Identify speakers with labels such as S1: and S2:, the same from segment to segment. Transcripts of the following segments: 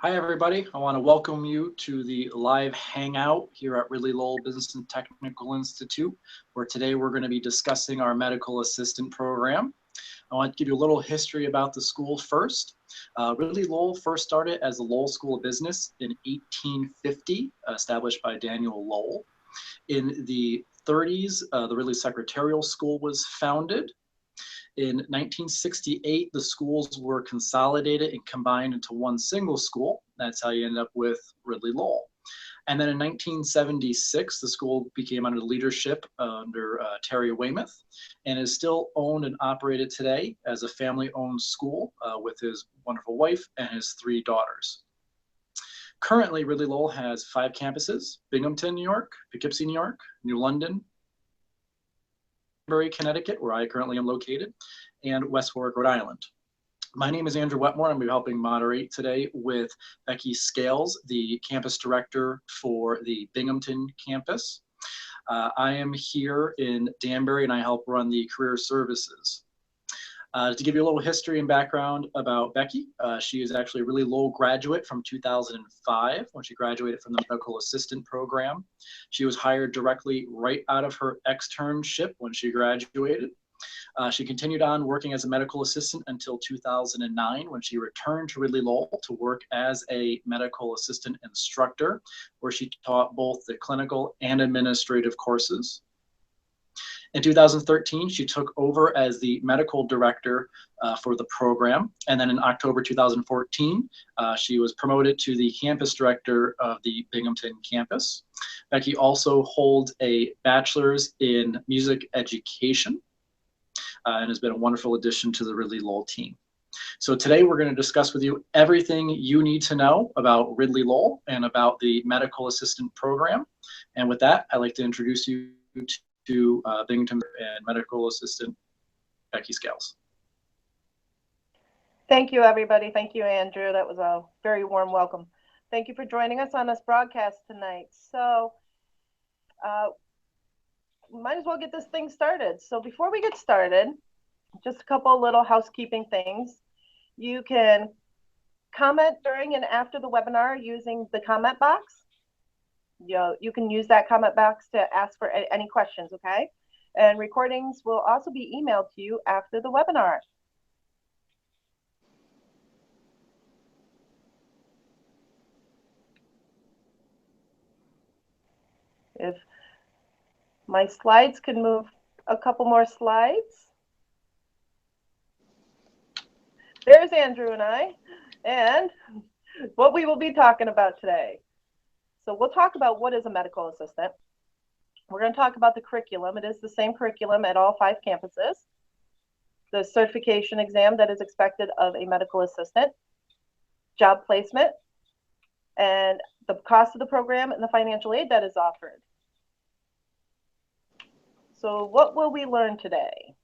S1: Hi, everybody. I want to welcome you to the live hangout here at Ridley Lowell Business and Technical Institute, where today we're going to be discussing our medical assistant program. I want to give you a little history about the school first. Ridley Lowell first started as the Lowell School of Business in 1850, established by Daniel Lowell. In the 30s, the Ridley Secretarial School was founded. In 1968, the schools were consolidated and combined into one single school. That's how you end up with Ridley Lowell. And then in 1976, the school became under the leadership under Terry Weymouth and is still owned and operated today as a family-owned school with his wonderful wife and his 3 daughters. Currently, Ridley Lowell has 5 campuses: Binghamton, New York, Poughkeepsie, New York, New London, Danbury, Connecticut, where I currently am located, and West Warwick, Rhode Island. My name is Andrew Wetmore. I'm helping moderate today with Becky Scales, the campus director for the Binghamton campus. I am here in Danbury and I help run the career services. To give you a little history and background about Becky, she is actually a Ridley Lowell graduate from 2005 when she graduated from the medical assistant program. She was hired directly right out of her externship when she graduated. She continued on working as a medical assistant until 2009 when she returned to Ridley Lowell to work as a medical assistant instructor, where she taught both the clinical and administrative courses. In 2013, she took over as the medical director for the program. And then in October 2014, she was promoted to the campus director of the Binghamton campus. Becky also holds a bachelor's in music education and has been a wonderful addition to the Ridley Lowell team. So today we're going to discuss with you everything you need to know about Ridley Lowell and about the medical assistant program. And with that, I'd like to introduce you to Binghamton and medical assistant Becky Scales.
S2: Thank you, everybody. Thank you, Andrew. That was a very warm welcome. Thank you for joining us on this broadcast tonight. So, might as well get this thing started. So before we get started, just a couple of little housekeeping things. You can comment during and after the webinar using the comment box. You can use that comment box to ask for any questions, okay? And recordings will also be emailed to you after the webinar. If my slides can move a couple more slides. There's Andrew and I, and what we will be talking about today. So we'll talk about what is a medical assistant. We're going to talk about the curriculum. It is the same curriculum at all 5 campuses. The certification exam that is expected of a medical assistant, job placement, and the cost of the program and the financial aid that is offered. So what will we learn today?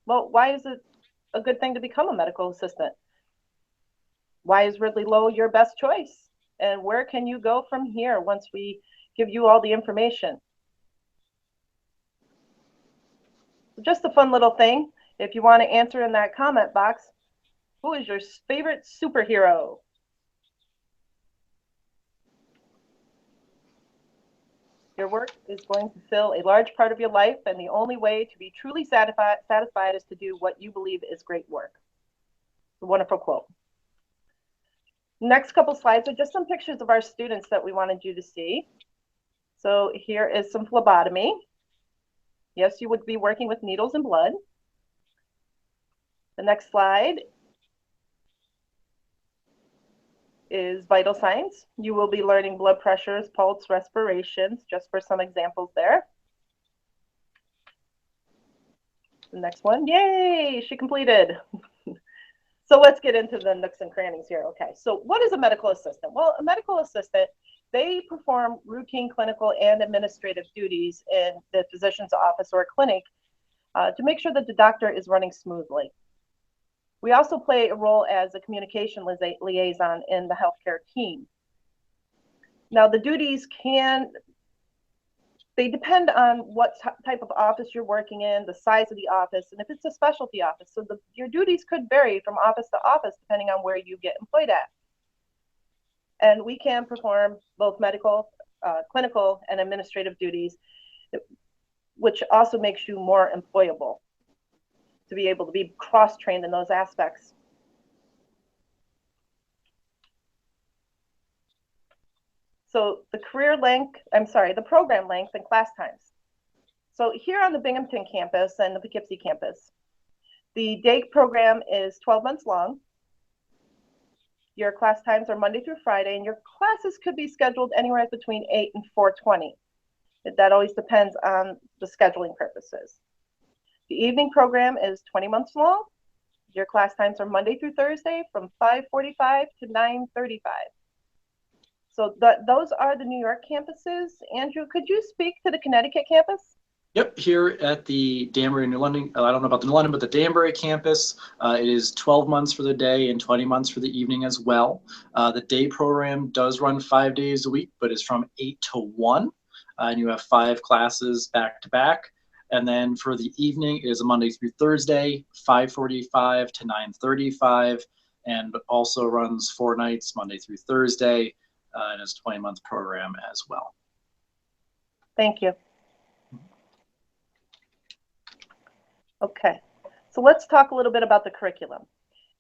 S2: Well, why is it a good thing to become a medical assistant? Why is Ridley Lowell your best choice? And where can you go from here once we give you all the information? Just a fun little thing. If you want to answer in that comment box, who is your favorite superhero? Your work is going to fill a large part of your life, and the only way to be truly satisfied is to do what you believe is great work. A wonderful quote. Next couple slides are just some pictures of our students that we wanted you to see. So here is some phlebotomy. Yes, you would be working with needles and blood. The next slide is vital signs. You will be learning blood pressures, pulse, respirations, just for some examples there. The next one, yay, she completed. So let's get into the nooks and crannies here. Okay, so what is a medical assistant? Well, a medical assistant, they perform routine clinical and administrative duties in the physician's office or clinic to make sure that the doctor is running smoothly. We also play a role as a communication liaison in the healthcare team. Now, the duties they depend on what type of office you're working in, the size of the office, and if it's a specialty office. So your duties could vary from office to office depending on where you get employed at. And we can perform both medical, clinical, and administrative duties, which also makes you more employable to be able to be cross-trained in those aspects. So the the program length and class times. So here on the Binghamton campus and the Poughkeepsie campus, the day program is 12 months long. Your class times are Monday through Friday, and your classes could be scheduled anywhere between 8 and 4:20. That always depends on the scheduling purposes. The evening program is 20 months long. Your class times are Monday through Thursday from 5:45 to 9:35. So those are the New York campuses. Andrew, could you speak to the Connecticut campus?
S1: Yep, here at the Danbury, New London, I don't know about the New London, but the Danbury campus, it is 12 months for the day and 20 months for the evening as well. The day program does run 5 days a week, but is from 8 to 1, and you have 5 classes back to back. And then for the evening, it is a Monday through Thursday, 5:45 to 9:35, and also runs 4 nights, Monday through Thursday, and is a 20-month program as well.
S2: Thank you. Okay, so let's talk a little bit about the curriculum.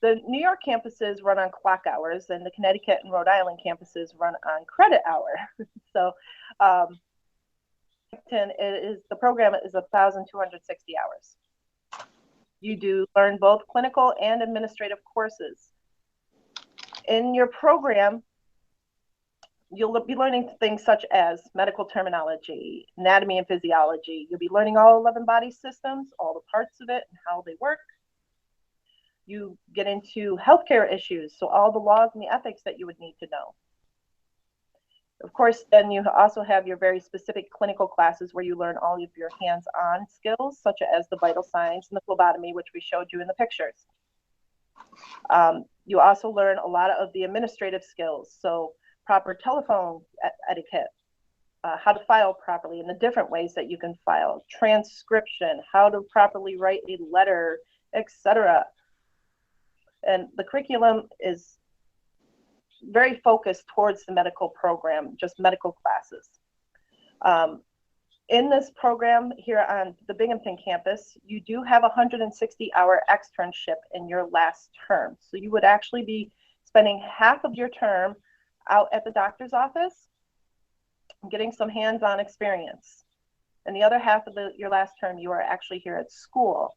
S2: The New York campuses run on clock hours, and the Connecticut and Rhode Island campuses run on credit hour. So the program is 1,260 hours. You learn both clinical and administrative courses. In your program, you'll be learning things such as medical terminology, anatomy and physiology. You'll be learning all 11 body systems, all the parts of it and how they work. You get into healthcare issues, so all the laws and the ethics that you would need to know. Of course, then you also have your very specific clinical classes where you learn all of your hands-on skills, such as the vital signs and the phlebotomy, which we showed you in the pictures. You also learn a lot of the administrative skills, so proper telephone etiquette, how to file properly and the different ways that you can file, transcription, how to properly write a letter, etc. And the curriculum is very focused towards the medical program, just medical classes. In this program here on the Binghamton campus, you do have a 160-hour externship in your last term. So you would actually be spending half of your term out at the doctor's office, getting some hands-on experience. And the other half of your last term, you are actually here at school.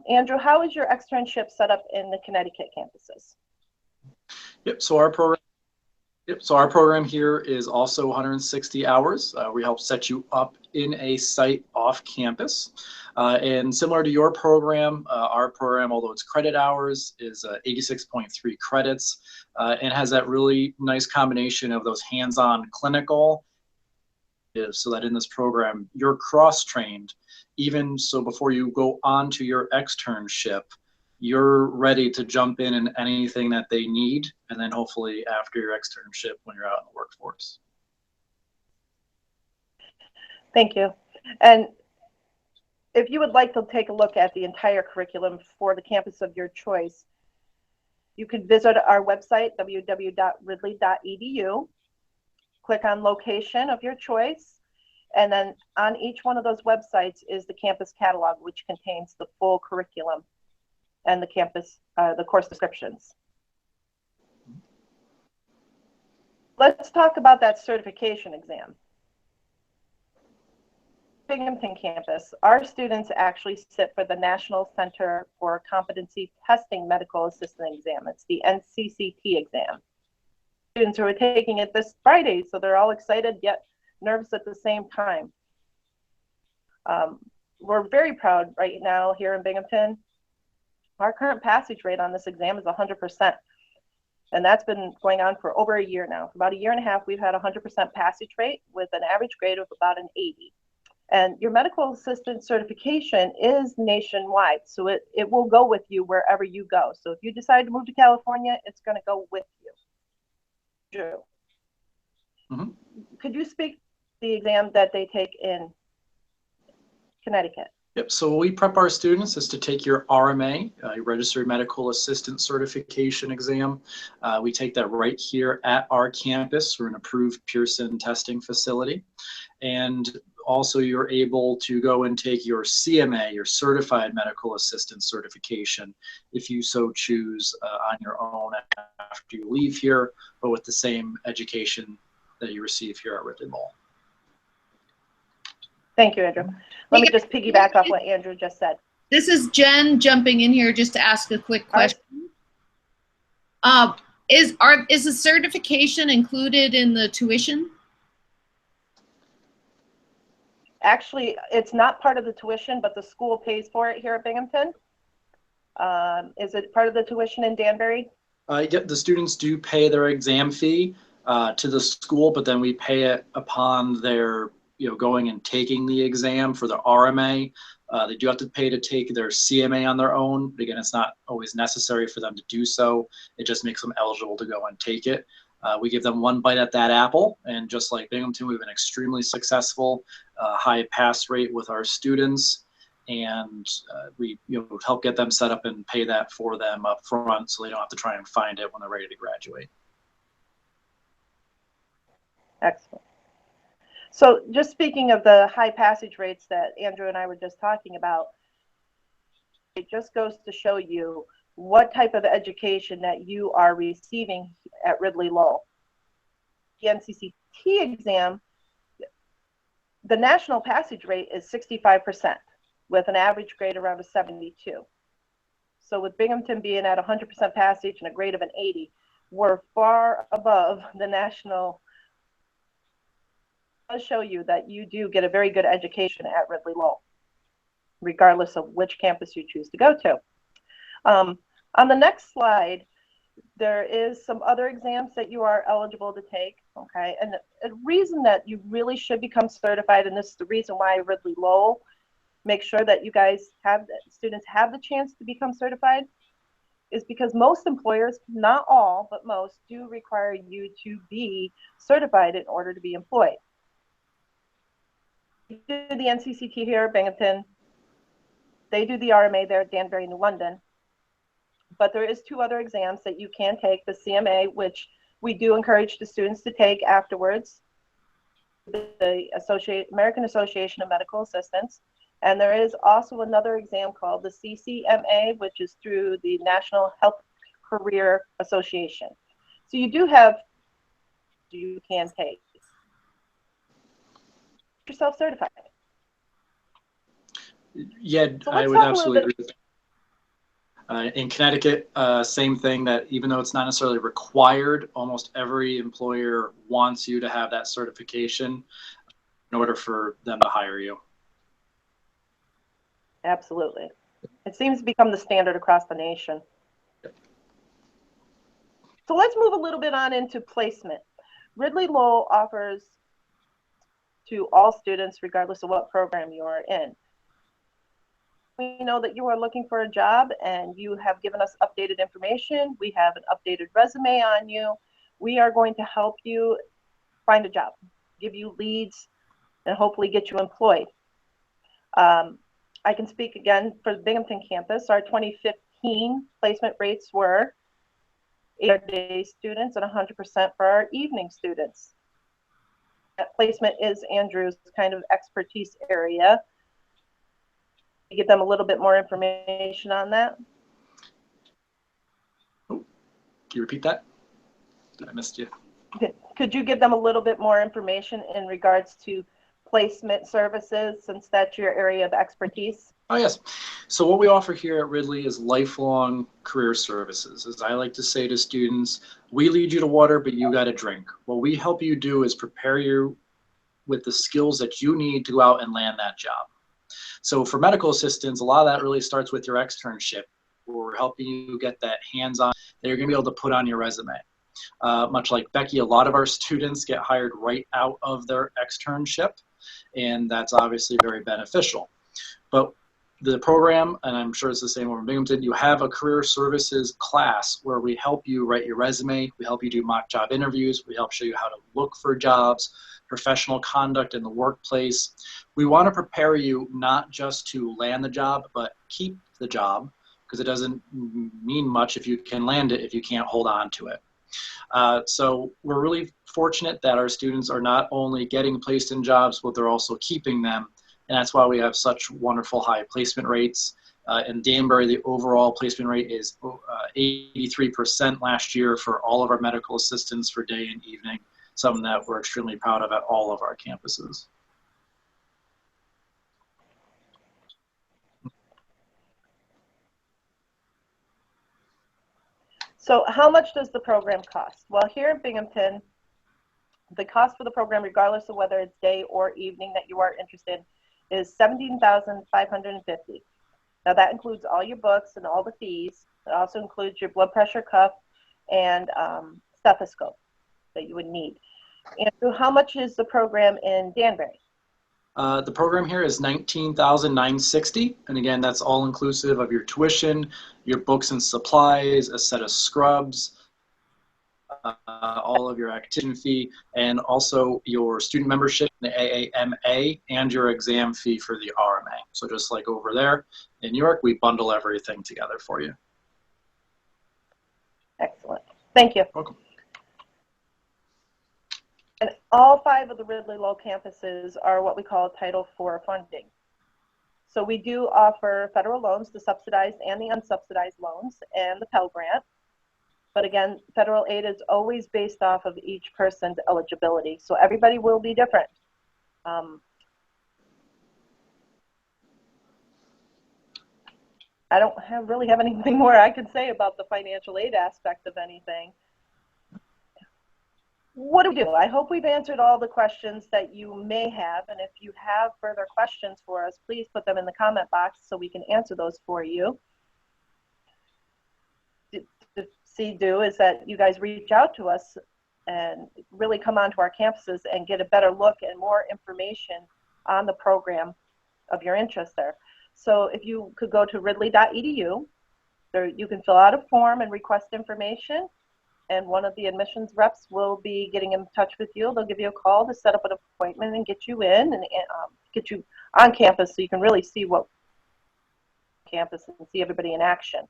S2: Andrew, how is your externship set up in the Connecticut campuses?
S1: Yep, so our program here is also 160 hours. We help set you up in a site off campus. And similar to your program, our program, although it's credit hours, is 86.3 credits and has that really nice combination of those hands-on clinical, so that in this program, you're cross-trained. Even so, before you go on to your externship, you're ready to jump in anything that they need, and then hopefully after your externship when you're out in the workforce.
S2: Thank you. And if you would like to take a look at the entire curriculum for the campus of your choice, you can visit our website, www.ridley.edu, click on location of your choice, and then on each one of those websites is the campus catalog, which contains the full curriculum and the campus, the course descriptions. Let's talk about that certification exam. Binghamton campus, our students actually sit for the National Center for Competency Testing Medical Assistant exam. It's the NCCT exam. Students who are taking it this Friday, so they're all excited yet nervous at the same time. We're very proud right now here in Binghamton. Our current passage rate on this exam is 100%. And that's been going on for over a year now. For about a year and a half, we've had 100% passage rate with an average grade of about an 80. And your medical assistant certification is nationwide, so it will go with you wherever you go. So if you decide to move to California, it's going to go with you. Drew, could you speak the exam that they take in Connecticut?
S1: Yep. So what we prep our students is to take your RMA, your Registered Medical Assistant Certification exam. We take that right here at our campus. We're an approved Pearson testing facility. And also you're able to go and take your CMA, your Certified Medical Assistant certification, if you so choose on your own after you leave here, but with the same education that you receive here at Ridley Lowell.
S2: Thank you, Andrew. Let me just piggyback off what Andrew just said.
S3: This is Jen jumping in here just to ask a quick question. Is the certification included in the tuition?
S2: Actually, it's not part of the tuition, but the school pays for it here at Binghamton. Is it part of the tuition in Danbury?
S1: Yeah, the students do pay their exam fee to the school, but then we pay it upon their going and taking the exam for the RMA. They do have to pay to take their CMA on their own. But again, it's not always necessary for them to do so. It just makes them eligible to go and take it. We give them one bite at that apple, and just like Binghamton, we've been extremely successful, high pass rate with our students, and we help get them set up and pay that for them up front so they don't have to try and find it when they're ready to graduate.
S2: Excellent. So just speaking of the high passage rates that Andrew and I were just talking about, it just goes to show you what type of education that you are receiving at Ridley Lowell. The NCCT exam, the national passage rate is 65% with an average grade around a 72. So with Binghamton being at 100% passage and a grade of an 80, we're far above the national. Does show you that you do get a very good education at Ridley Lowell, regardless of which campus you choose to go to. On the next slide, there is some other exams that you are eligible to take, okay? And the reason that you really should become certified, and this is the reason why Ridley Lowell makes sure that you guys students have the chance to become certified, is because most employers, not all, but most, do require you to be certified in order to be employed. We do the NCCT here at Binghamton. They do the RMA there at Danbury, New London. But there is two other exams that you can take, the CMA, which we do encourage the students to take afterwards, the American Association of Medical Assistants. And there is also another exam called the CCMA, which is through the National Health Career Association. So you do have, you can take. Yourself certified.
S1: Yeah,
S2: So
S1: I would absolutely agree with that. In Connecticut, same thing, that even though it's not necessarily required, almost every employer wants you to have that certification in order for them to hire you.
S2: Absolutely. It seems to become the standard across the nation.
S1: Yep.
S2: So let's move a little bit on into placement. Ridley Lowell offers to all students, regardless of what program you are in. We know that you are looking for a job and you have given us updated information. We have an updated resume on you. We are going to help you find a job, give you leads, and hopefully get you employed. I can speak again for the Binghamton campus. Our 2015 placement rates were 8-day students and 100% for our evening students. That placement is Andrew's kind of expertise area. Give them a little bit more information on that.
S1: Oh, can you repeat that? I missed you.
S2: Could you give them a little bit more information in regards to placement services, since that's your area of expertise?
S1: Oh, yes. So what we offer here at Ridley is lifelong career services. As I like to say to students, we lead you to water, but you got to drink. What we help you do is prepare you with the skills that you need to go out and land that job. So for medical assistants, a lot of that really starts with your externship. We're helping you get that hands-on that you're going to be able to put on your resume. Much like Becky, a lot of our students get hired right out of their externship, and that's obviously very beneficial. But the program, and I'm sure it's the same over in Binghamton, you have a career services class where we help you write your resume, we help you do mock job interviews, we help show you how to look for jobs, professional conduct in the workplace. We want to prepare you not just to land the job, but keep the job, because it doesn't mean much if you can land it if you can't hold on to it. So we're really fortunate that our students are not only getting placed in jobs, but they're also keeping them. And that's why we have such wonderful high placement rates. In Danbury, the overall placement rate is 83% last year for all of our medical assistants for day and evening, something that we're extremely proud of at all of our campuses.
S2: So how much does the program cost? Well, here in Binghamton, the cost for the program, regardless of whether it's day or evening that you are interested in, is $17,550. Now that includes all your books and all the fees. It also includes your blood pressure cuff and stethoscope that you would need. Andrew, how much is the program in Danbury?
S1: The program here is $19,960, and again, that's all inclusive of your tuition, your books and supplies, a set of scrubs, all of your activity fee, and also your student membership in the AAMA and your exam fee for the RMA. So just like over there in New York, we bundle everything together for you.
S2: Excellent. Thank you.
S1: Welcome.
S2: And all 5 of the Ridley Lowell campuses are what we call Title IV funding. So we do offer federal loans, the subsidized and the unsubsidized loans, and the Pell Grant. But again, federal aid is always based off of each person's eligibility. So everybody will be different. I don't really have anything more I can say about the financial aid aspect of anything. What do we do? I hope we've answered all the questions that you may have. And if you have further questions for us, please put them in the comment box so we can answer those for you. Do is that you guys reach out to us and really come onto our campuses and get a better look and more information on the program of your interest there. So if you could go to ridley.edu, there you can fill out a form and request information, and one of the admissions reps will be getting in touch with you. They'll give you a call to set up an appointment and get you in and get you on campus so you can really see what campus and see everybody in action.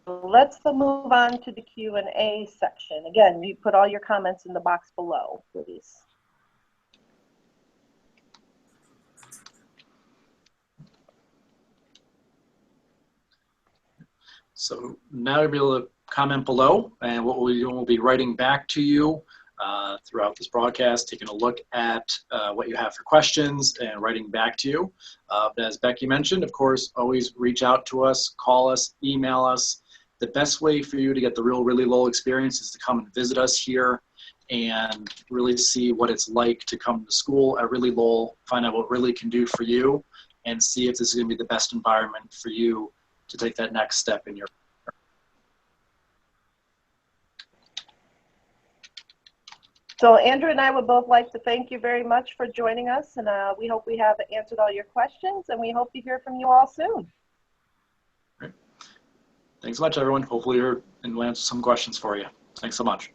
S2: Let's move on to the Q&A section. Again, you put all your comments in the box below, please.
S1: So now you'll be able to comment below, and what we'll be doing, we'll be writing back to you throughout this broadcast, taking a look at what you have for questions and writing back to you. But as Becky mentioned, of course, always reach out to us, call us, email us. The best way for you to get the real Ridley Lowell experience is to come and visit us here and really see what it's like to come to school at Ridley Lowell, find out what Ridley can do for you, and see if this is going to be the best environment for you to take that next step in your career.
S2: So Andrew and I would both like to thank you very much for joining us, and we hope we have answered all your questions, and we hope to hear from you all soon.
S1: Great. Thanks so much, everyone. Hopefully we'll answer some questions for you. Thanks so much.